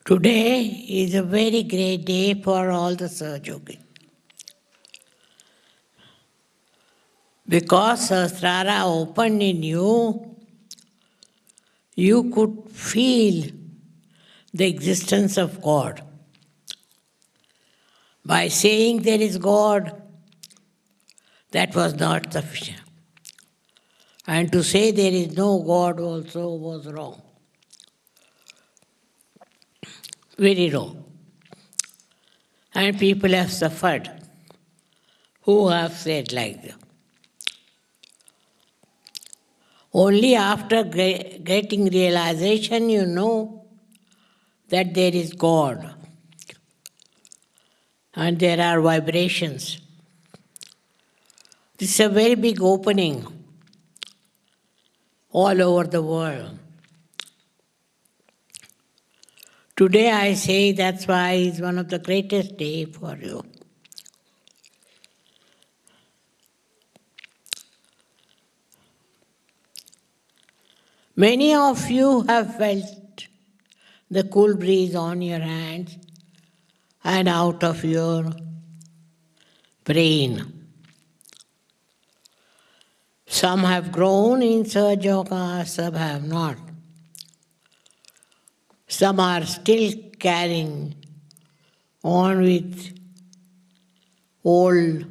Today is a very great day for all the Sahaja Yogis. Because Sahasrara opened in you, you could feel the existence of God. By saying there is God, that was not sufficient. And to say there is no God also was wrong. Very wrong. And people have suffered who have said like that. Only after getting realization you know that there is God and there are vibrations. This is a very big opening all over the world. Today I say that's why it's one of the greatest days for you. Many of you have felt the cool breeze on your hands and out of your brain. Some have grown in Sahaja Yoga, some have not. Some are still carrying on with old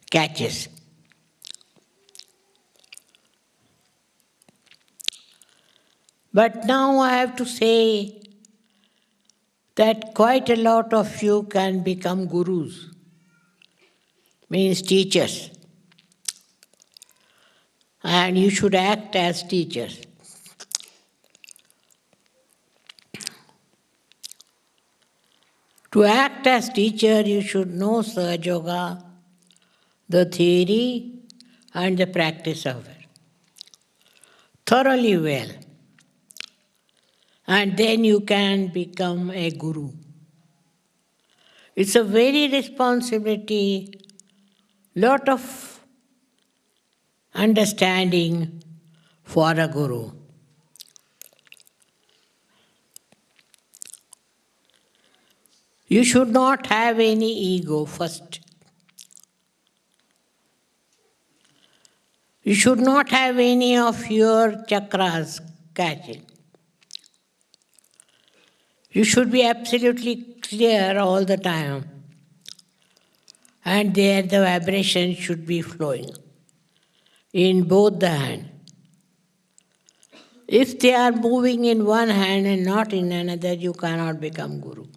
catches. But now I have to say that quite a lot of you can become gurus, means teachers. And you should act as teachers. To act as teacher, you should know Sahaja Yoga, the theory and the practice of it thoroughly well. And then you can become a guru. It's a very responsibility, lot of understanding for a guru. You should not have any ego first. You should not have any of your chakras catching. You should be absolutely clear all the time. And there the vibration should be flowing in both the hands. If they are moving in one hand and not in another, you cannot become guru.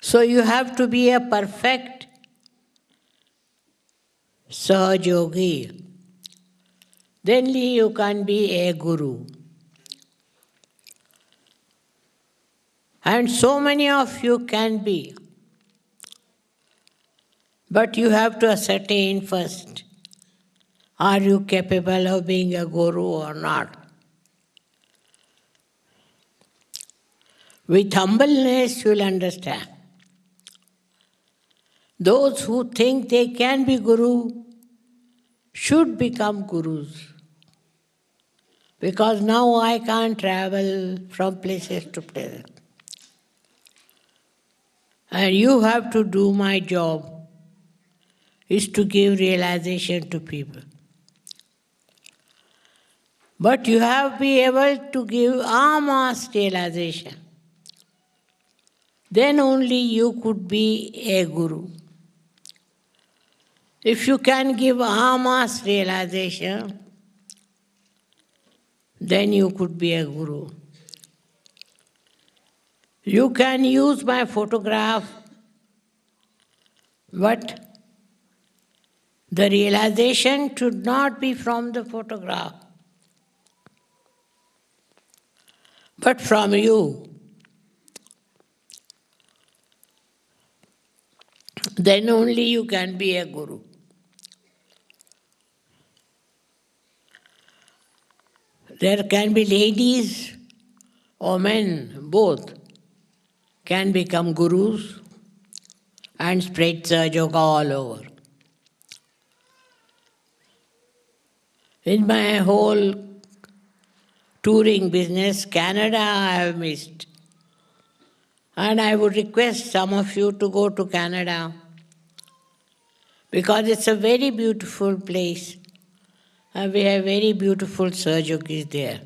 So you have to be a perfect Sahaja Yogi. Then only you can be a guru. And so many of you can be. But you have to ascertain first, are you capable of being a guru or not? With humbleness you will understand. Those who think they can be guru should become gurus. Because now I can't travel from places to places. And you have to do my job, is to give realization to people. But you have to be able to give mass realization. Then only you could be a guru. If you can give mass realization, then you could be a guru. You can use my photograph, but the realization should not be from the photograph, but from you. Then only you can be a guru. There can be ladies or men, both, can become gurus and spread Sahaja Yoga all over. In my whole touring business, Canada I have missed. And I would request some of you to go to Canada because it's a very beautiful place and we have very beautiful Sahajogis there.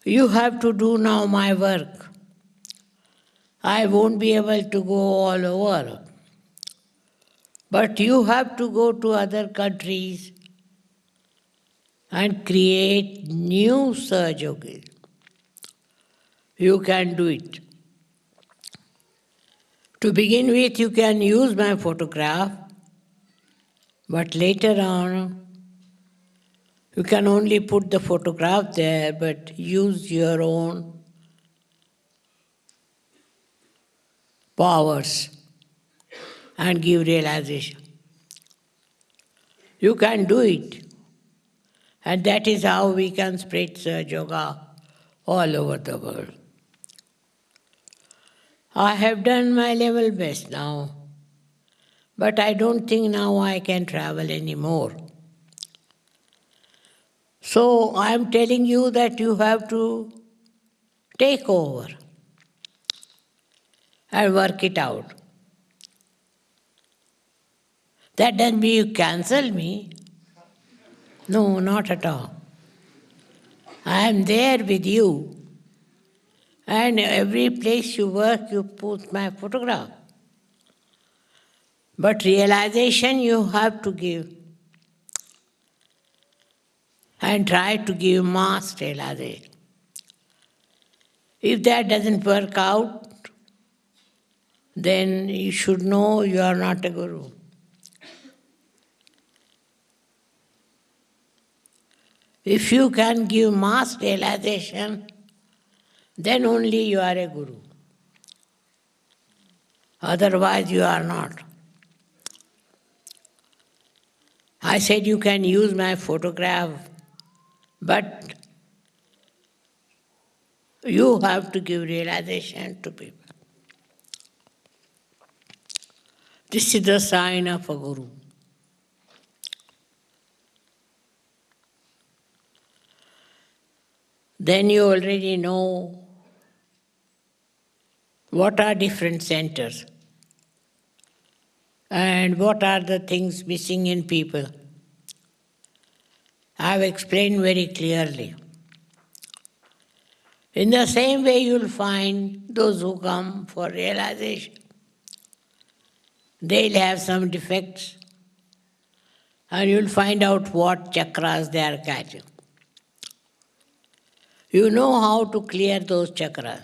You have to do now my work. I won't be able to go all over. But you have to go to other countries and create new Sahajogis. You can do it. To begin with, you can use my photograph, but later on, you can only put the photograph there, but use your own powers and give realization. You can do it. And that is how we can spread Sahaja Yoga all over the world. I have done my level best now, but I don't think now I can travel anymore. So I am telling you that you have to take over and work it out. That doesn't mean you cancel me. No, not at all. I am there with you. And every place you work, you put my photograph. But realization you have to give. And try to give mass realization. If that doesn't work out, then you should know you are not a guru. If you can give mass realization, then only you are a guru. Otherwise you are not. I said you can use my photograph, but you have to give realization to people. This is the sign of a guru. Then you already know what are different centers and what are the things missing in people. I have explained very clearly. In the same way you will find those who come for realization. They'll have some defects and you'll find out what chakras they are catching. You know how to clear those chakras.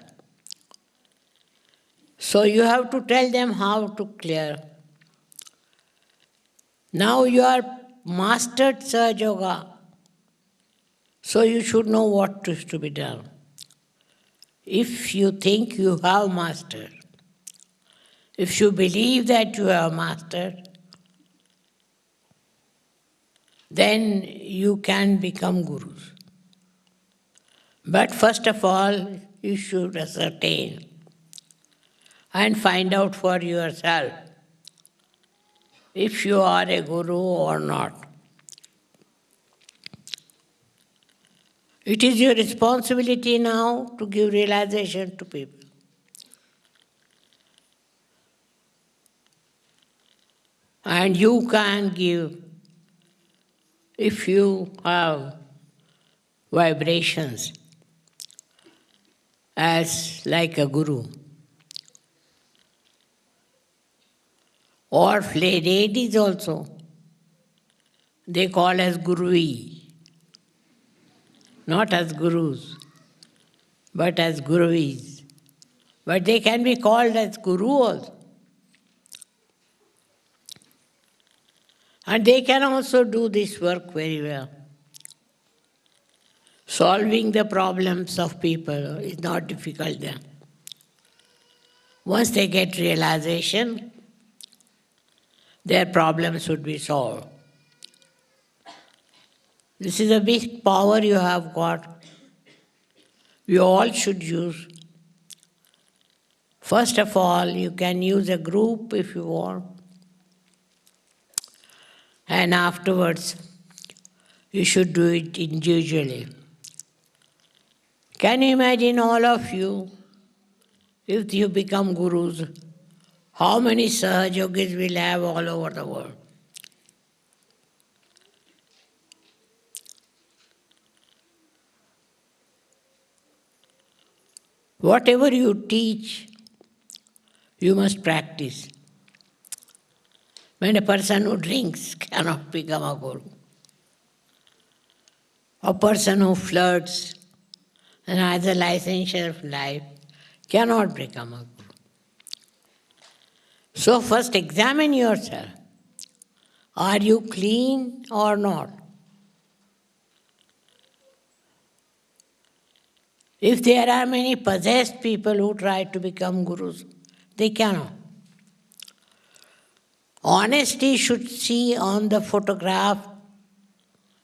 So you have to tell them how to clear. Now you are mastered Sahaja Yoga, so you should know what is to be done. If you think you have mastered, if you believe that you have mastered, then you can become gurus. But first of all, you should ascertain and find out for yourself if you are a guru or not. It is your responsibility now to give realization to people. And you can give if you have vibrations as like a guru. Or ladies also, they call as gurui. Not as gurus, but as guruis. But they can be called as guru also. And they can also do this work very well. Solving the problems of people is not difficult then. Once they get realization, their problems would be solved. This is a big power you have got. We all should use. First of all, you can use a group if you want. And afterwards, You should do it individually. Can you imagine all of you, if you become gurus, how many Sahajogis will have all over the world? Whatever you teach, you must practice. When a person who drinks cannot become a guru. A person who flirts and has a licentiate of life cannot become a guru. So first examine yourself. Are you clean or not? If there are many possessed people who try to become gurus, they cannot. Honesty should see on the photograph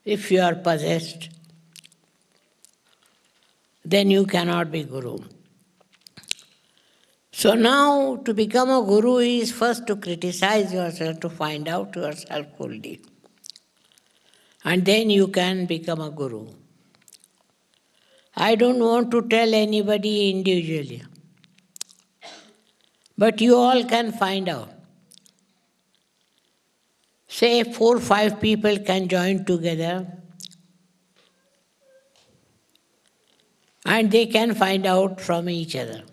if you are possessed. Then you cannot be guru. So now to become a guru is first to criticize yourself, to find out yourself fully. And then you can become a guru. I don't want to tell anybody individually. But you all can find out. Say 4 or 5 people can join together and they can find out from each other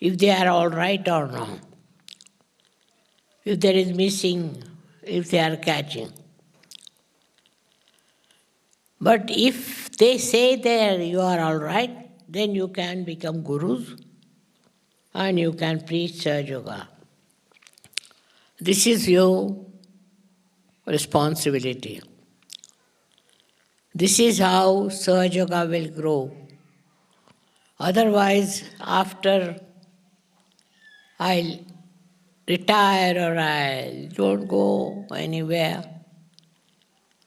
if they are all right or not, if there is missing, if they are catching. But if they say there you are all right, then you can become gurus and you can preach Sahaja Yoga. This is your responsibility. This is how Sahaja Yoga will grow. Otherwise, after I'll retire or I don't go anywhere,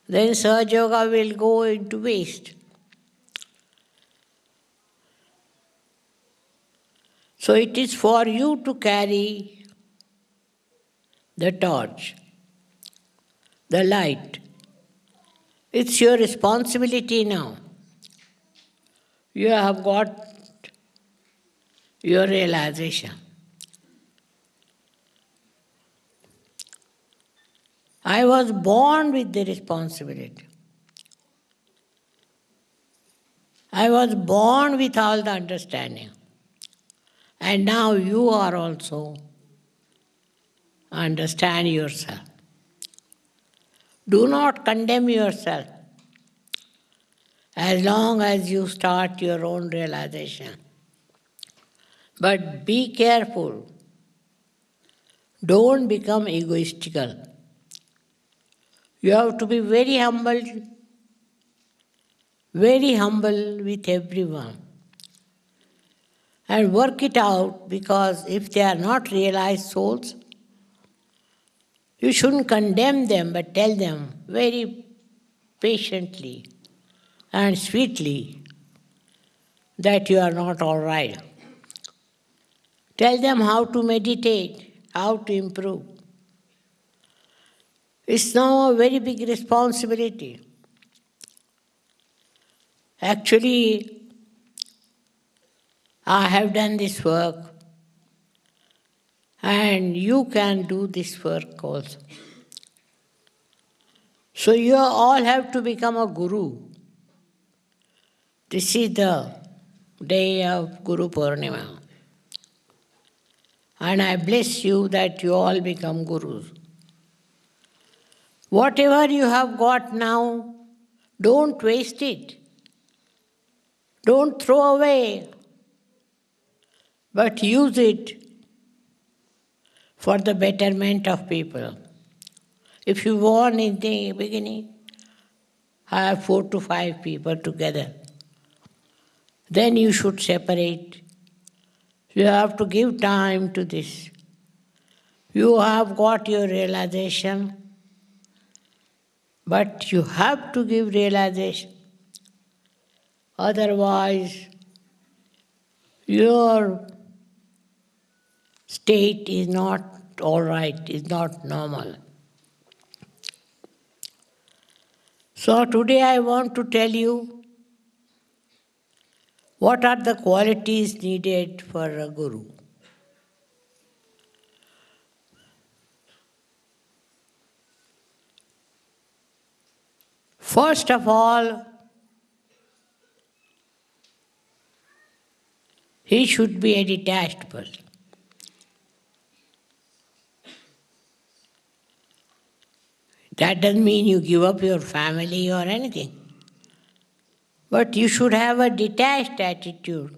then Sahaja Yoga will go into waste. So it is for you to carry the torch, the light. It's your responsibility now. You have got your realization. I was born with the responsibility. I was born with all the understanding. And now you are also understand yourself. Do not condemn yourself as long as you start your own realization. But be careful. Don't become egoistical. You have to be very humble with everyone. And work it out, because if they are not realized souls, you shouldn't condemn them, but tell them very patiently and sweetly that you are not all right. Tell them how to meditate, how to improve. It's now a very big responsibility. Actually, I have done this work, and you can do this work also. So you all have to become a guru. This is the day of Guru Purnima. And I bless you that you all become gurus. Whatever you have got now, don't waste it. Don't throw away, but use it for the betterment of people. If you want in the beginning, have 4 to 5 people together, then you should separate. You have to give time to this. You have got your realization, but you have to give realization. Otherwise, your state is not all right, is not normal. So today I want to tell you what are the qualities needed for a guru. First of all, he should be a detached person. That doesn't mean you give up your family or anything. But you should have a detached attitude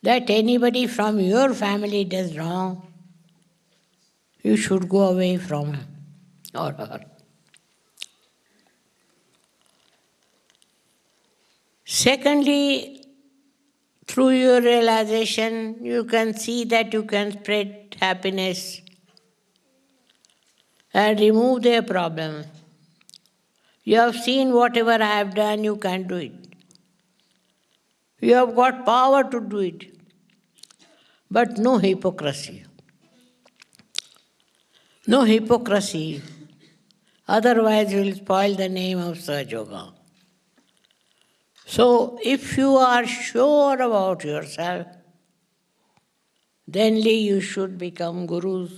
that anybody from your family does wrong, you should go away from him or her. Secondly, through your realization, you can see that you can spread happiness and remove their problem. You have seen whatever I have done, you can do it. You have got power to do it, but no hypocrisy. No hypocrisy, otherwise you will spoil the name of Sahaja Yoga. So, if you are sure about yourself, then you should become gurus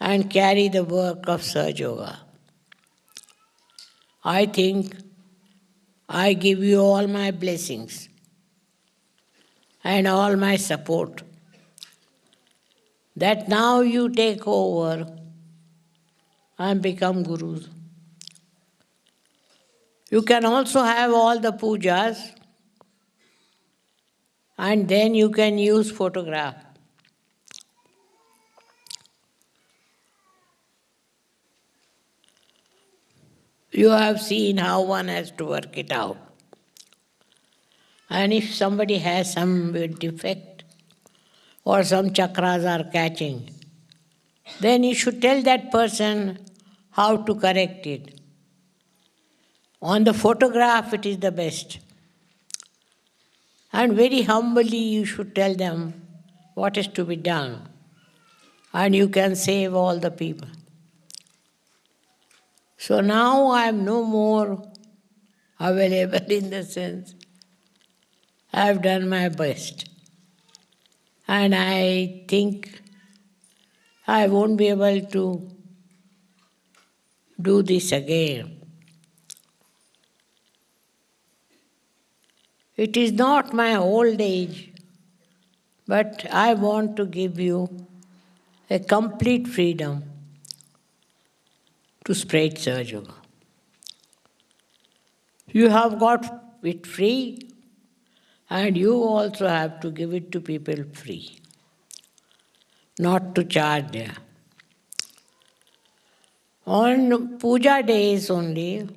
and carry the work of Sahaja Yoga. I think I give you all my blessings and all my support that now you take over and become gurus. You can also have all the pujas and then you can use photograph. You have seen how one has to work it out. And if somebody has some defect or some chakras are catching, then you should tell that person how to correct it. On the photograph, it is the best. And very humbly, you should tell them what is to be done. And you can save all the people. So now I am no more available in the sense I have done my best. And I think I won't be able to do this again. It is not my old age, but I want to give you a complete freedom to spread Sahaja Yoga. You have got it free, and you also have to give it to people free, not to charge them. On puja days only,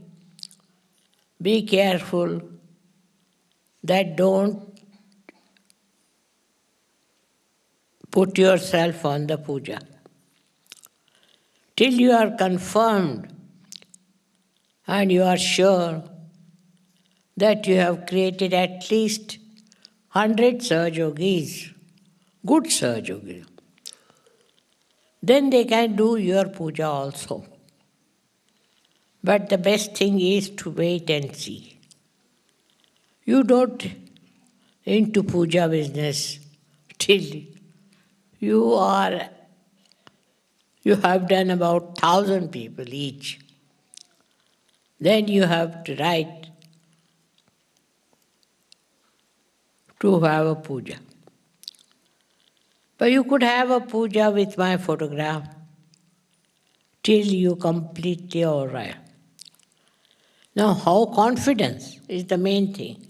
be careful that don't put yourself on the puja. Till you are confirmed and you are sure that you have created at least 100 Sahaja Yogis, good Sahaja Yogis, then they can do your puja also. But the best thing is to wait and see. You don't into puja business till you have done about 1,000 people each. Then you have to write to have a puja. But you could have a puja with my photograph till you completely arrive. Now, how confidence is the main thing.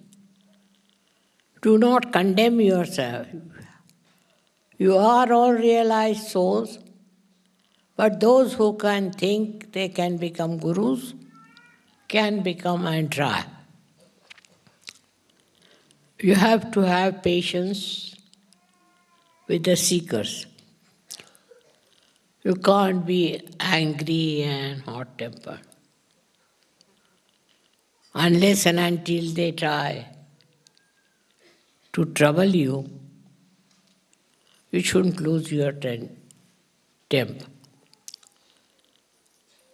Do not condemn yourself. You are all realized souls, but those who can think they can become gurus can become and try. You have to have patience with the seekers. You can't be angry and hot-tempered. Unless and until they try to trouble you, you shouldn't lose your temper.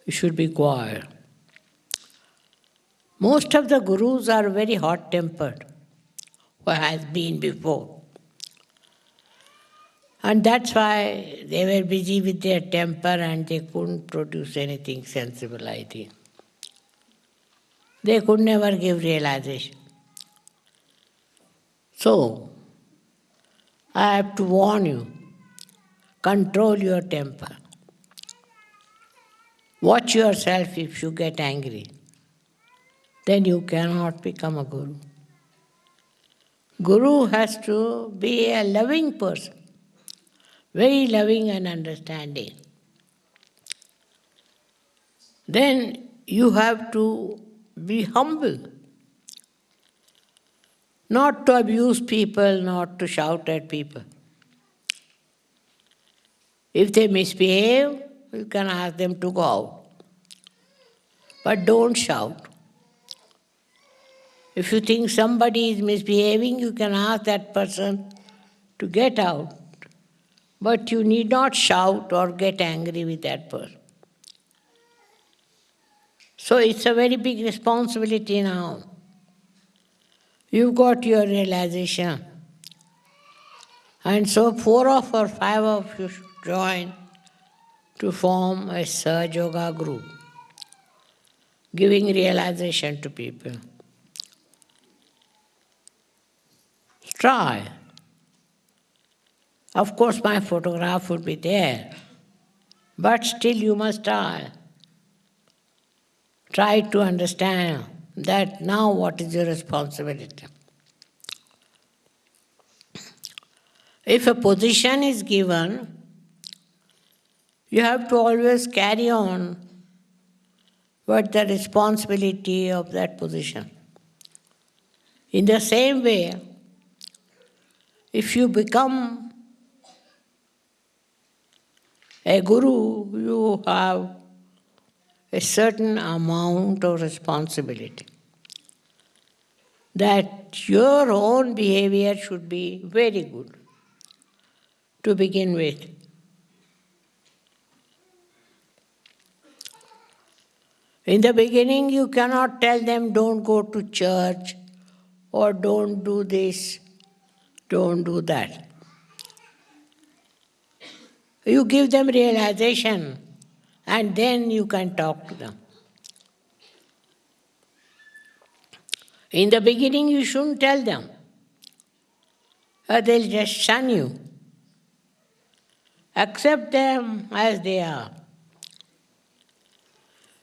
You should be quiet. Most of the gurus are very hot-tempered, or has been before. And that's why they were busy with their temper and they couldn't produce anything sensible, I think. They could never give realization. So, I have to warn you, control your temper. Watch yourself if you get angry. Then you cannot become a guru. Guru has to be a loving person, very loving and understanding. Then you have to be humble, not to abuse people, not to shout at people. If they misbehave, you can ask them to go out. But don't shout. If you think somebody is misbehaving, you can ask that person to get out. But you need not shout or get angry with that person. So it's a very big responsibility now. You've got your realization. And so 4 or 5 of you should join to form a Sahaja Yoga group, giving realization to people. Try. Of course, my photograph would be there, but still you must try. Try to understand that now what is your responsibility. If a position is given, you have to always carry on what the responsibility of that position. In the same way, if you become a guru, you have a certain amount of responsibility. That your own behavior should be very good to begin with. In the beginning, you cannot tell them, don't go to church, or don't do this, don't do that. You give them realization, and then you can talk to them. In the beginning, you shouldn't tell them, or they'll just shun you. Accept them as they are.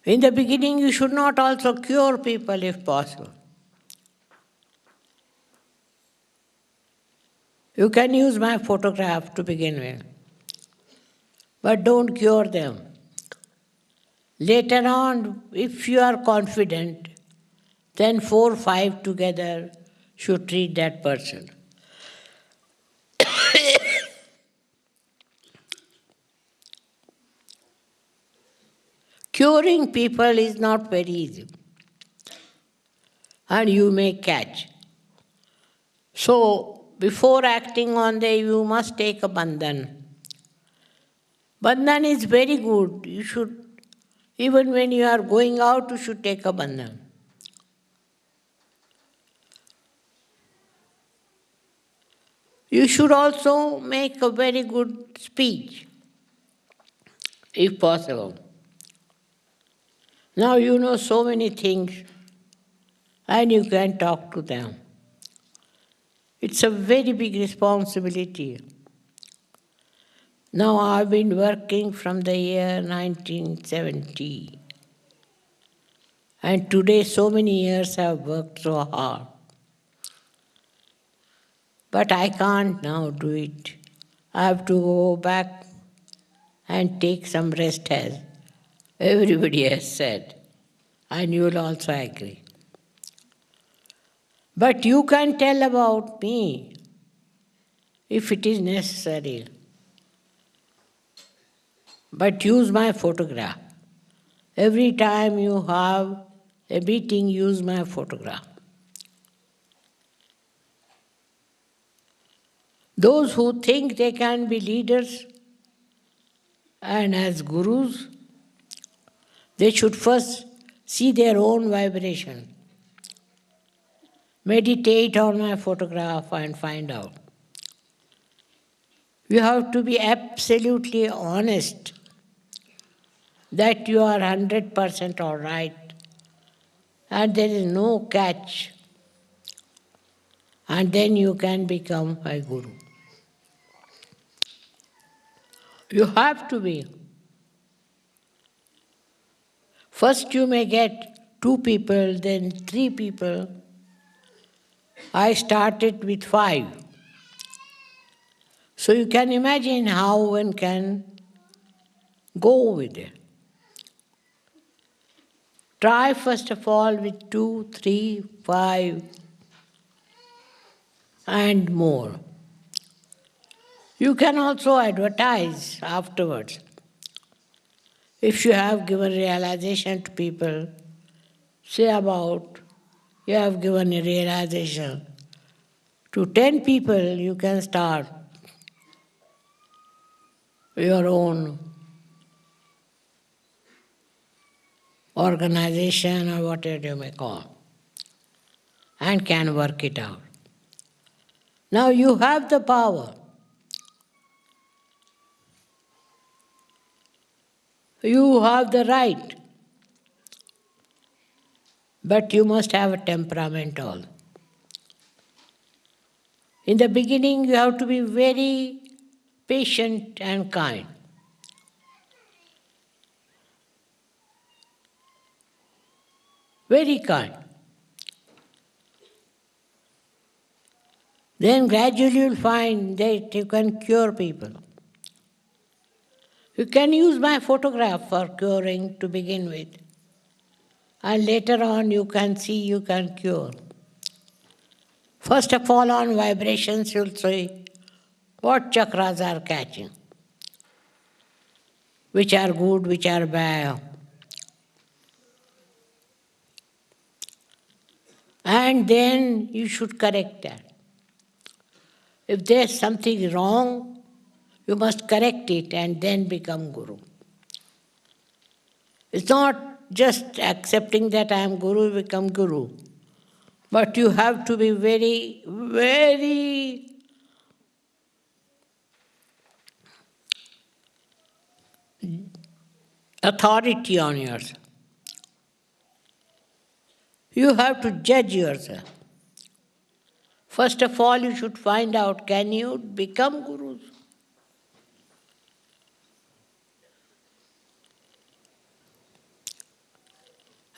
In the beginning, you should not also cure people if possible. You can use my photograph to begin with, but don't cure them. Later on, if you are confident, then 4 or 5 together should treat that person. Curing people is not very easy, and you may catch. So, before acting on them, you must take a bandhan. Bandhan is very good. You should, even when you are going out, you should take a bandhan. You should also make a very good speech, if possible. Now you know so many things, and you can talk to them. It's a very big responsibility. Now I've been working from the year 1970. And today so many years I've worked so hard. But I can't now do it. I have to go back and take some rest, as everybody has said. And you will also agree. But you can tell about me if it is necessary. But use my photograph. Every time you have a meeting, use my photograph. Those who think they can be leaders and as gurus, they should first see their own vibration. Meditate on my photograph and find out. You have to be absolutely honest that you are 100% all right and there is no catch. And then you can become a guru. You have to be. First you may get 2 people, then 3 people. I started with 5. So you can imagine how one can go with it. Try first of all with 2, 3, 5 and more. You can also advertise afterwards. If you have given realization to people, say about you have given a realization to 10 people, you can start your own organization or whatever you may call, and can work it out. Now you have the power. You have the right. But you must have a temperament all. In the beginning, you have to be very patient and kind. Very kind. Then gradually you'll find that you can cure people. You can use my photograph for curing to begin with. And later on you can see you can cure. First of all, on vibrations you'll see what chakras are catching, which are good, which are bad. And then you should correct that. If there's something wrong, you must correct it and then become Guru. It's not just accepting that I am Guru, become Guru. But you have to be very, very authority on yourself. You have to judge yourself. First of all, you should find out, can you become Gurus?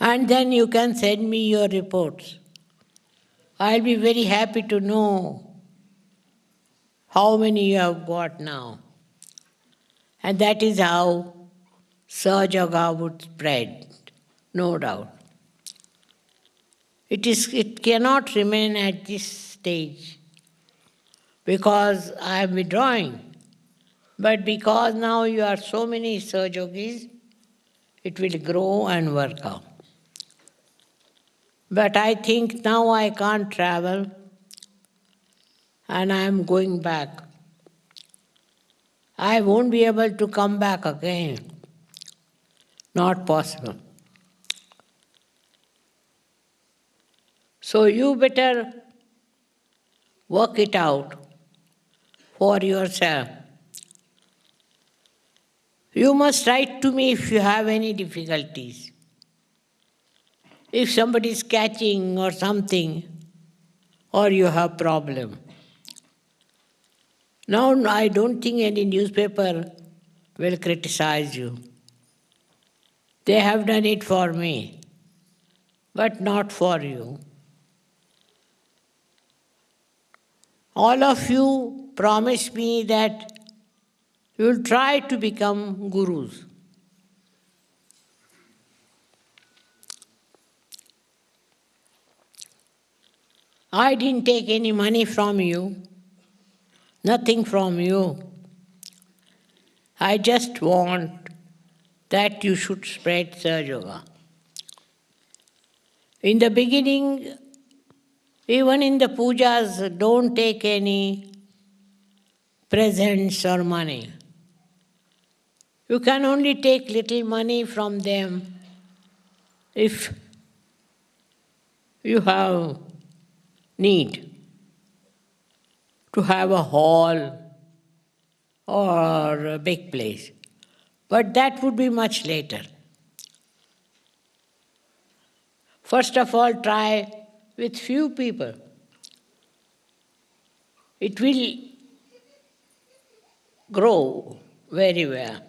And then you can send me your reports. I'll be very happy to know how many you have got now. And that is how Sahaja Yoga would spread, no doubt. It cannot remain at this stage because I am withdrawing. But because now you are so many Sahaja Yogis, it will grow and work out. But I think now I can't travel and I am going back. I won't be able to come back again. Not possible. So you better work it out for yourself. You must write to me if you have any difficulties. If somebody is catching or something, or you have problem. Now I don't think any newspaper will criticize you. They have done it for me, but not for you. All of you promise me that you will try to become gurus. I didn't take any money from you, nothing from you. I just want that you should spread Sahaja Yoga. In the beginning, even in the pujas, don't take any presents or money. You can only take little money from them if you have need to have a hall or a big place. But that would be much later. First of all, try with few people. It will grow very well.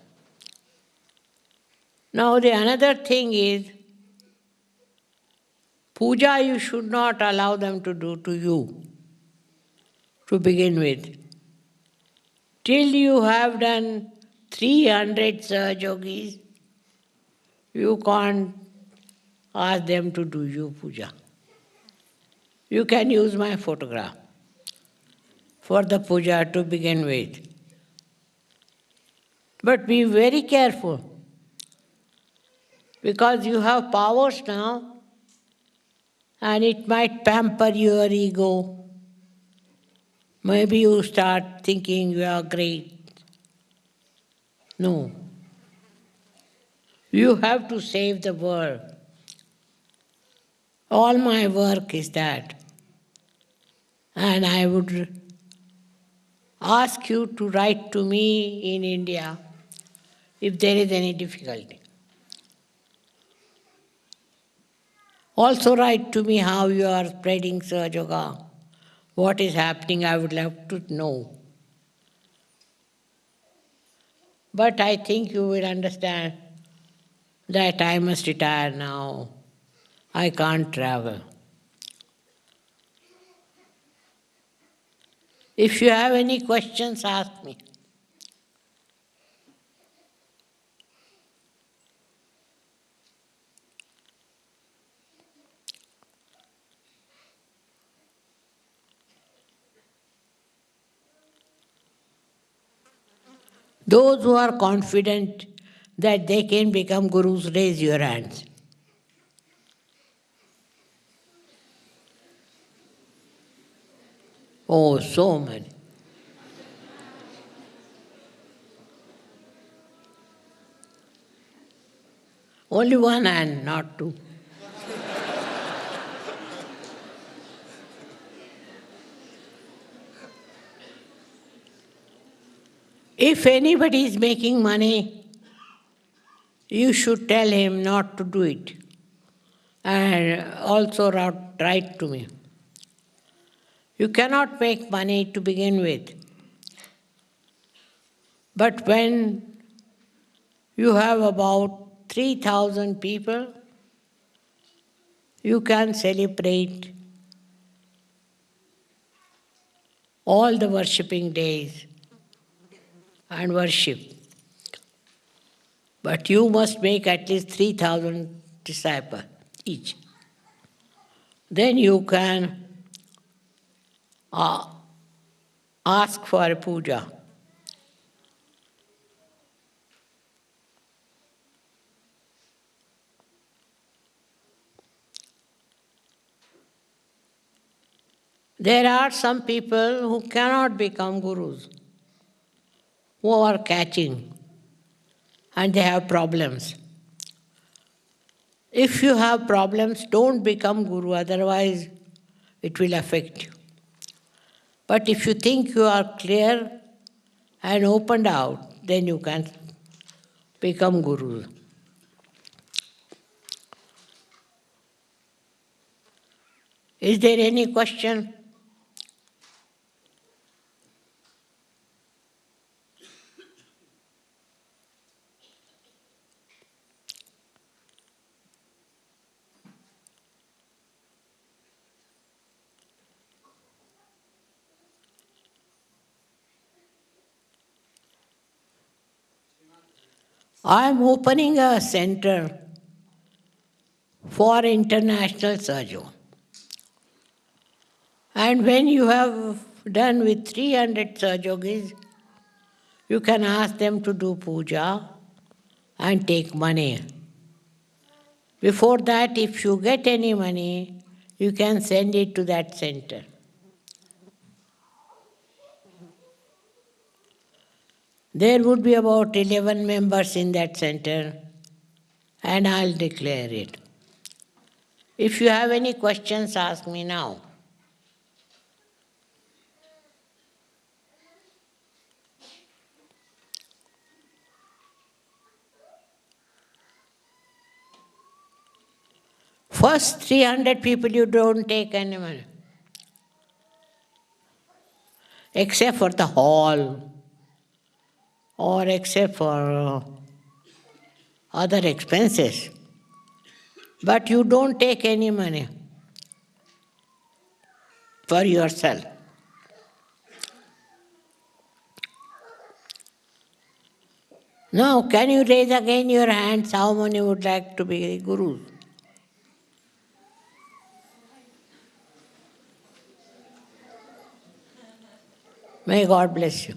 Now the another thing is, puja you should not allow them to do to you, to begin with. Till you have done 300 Sahajogis, you can't ask them to do you puja. You can use my photograph for the puja to begin with. But be very careful, because you have powers now, and it might pamper your ego. Maybe you start thinking you are great. No. You have to save the world. All my work is that. And I would ask you to write to me in India if there is any difficulty. Also write to me how you are spreading Sahaja Yoga. What is happening, I would love to know. But I think you will understand that I must retire now. I can't travel. If you have any questions, ask me. Those who are confident that they can become gurus, raise your hands. Oh, so many. Only one hand, not two. If anybody is making money, you should tell him not to do it. And also write to me. You cannot make money to begin with. But when you have about 3,000 people, you can celebrate all the worshipping days and worship. But you must make at least 3,000 disciples each. Then you can ask for a puja. There are some people who cannot become gurus, who are catching, and they have problems. If you have problems, don't become guru, otherwise it will affect you. But if you think you are clear and opened out, then you can become guru. Is there any question? I am opening a center for international Sahaja. And when you have done with 300 Sahajogis, you can ask them to do puja and take money. Before that, if you get any money, you can send it to that center. There would be about 11 members in that center, and I'll declare it. If you have any questions, ask me now. First 300 people you don't take any money. Except for the hall or except for other expenses. But you don't take any money for yourself. Now, can you raise again your hands? How many would like to be gurus? May God bless you.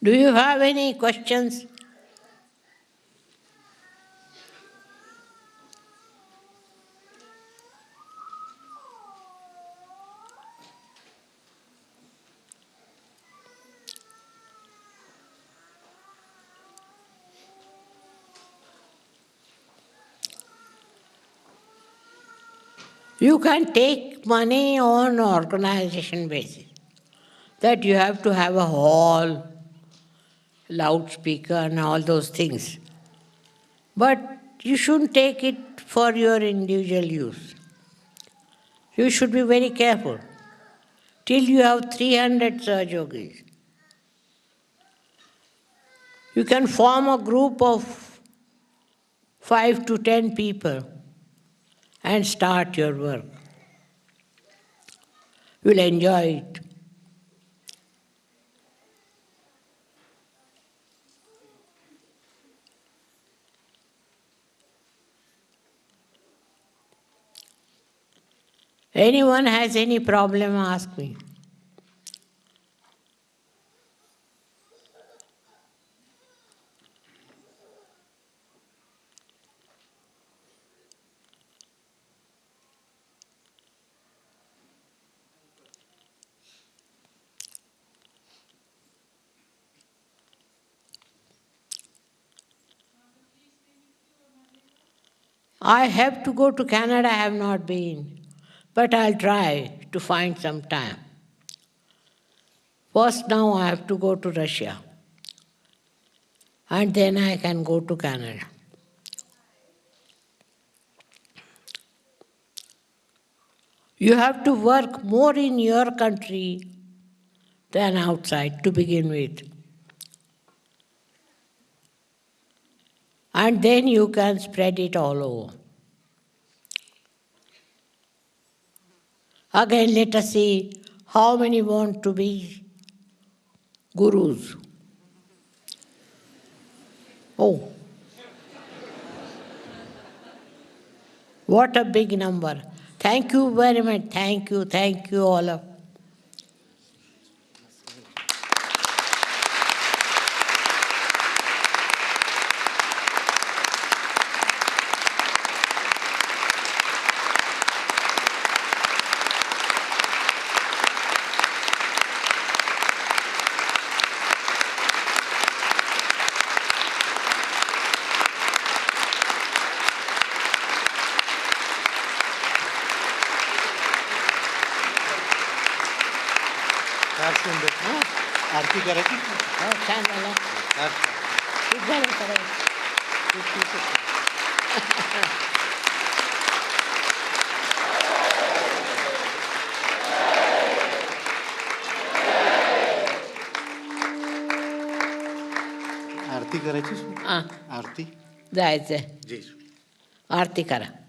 Do you have any questions? You can take money on organization basis. That you have to have a hall, loudspeaker and all those things. But you shouldn't take it for your individual use. You should be very careful. Till you have 300 Sahajogis. You can form a group of 5 to 10 people and start your work. You'll enjoy it. Anyone has any problem, ask me. I have to go to Canada, I have not been. But I'll try to find some time. First, now I have to go to Russia. And then I can go to Canada. You have to work more in your country than outside to begin with. And then you can spread it all over. Again, let us see how many want to be gurus. Oh, what a big number. Thank you very much. Thank you all of you. आरती करायची हो, छान झालं. खूप झालं करायचं. आरती करायची हां आरती जायचंय. जी आरती करा.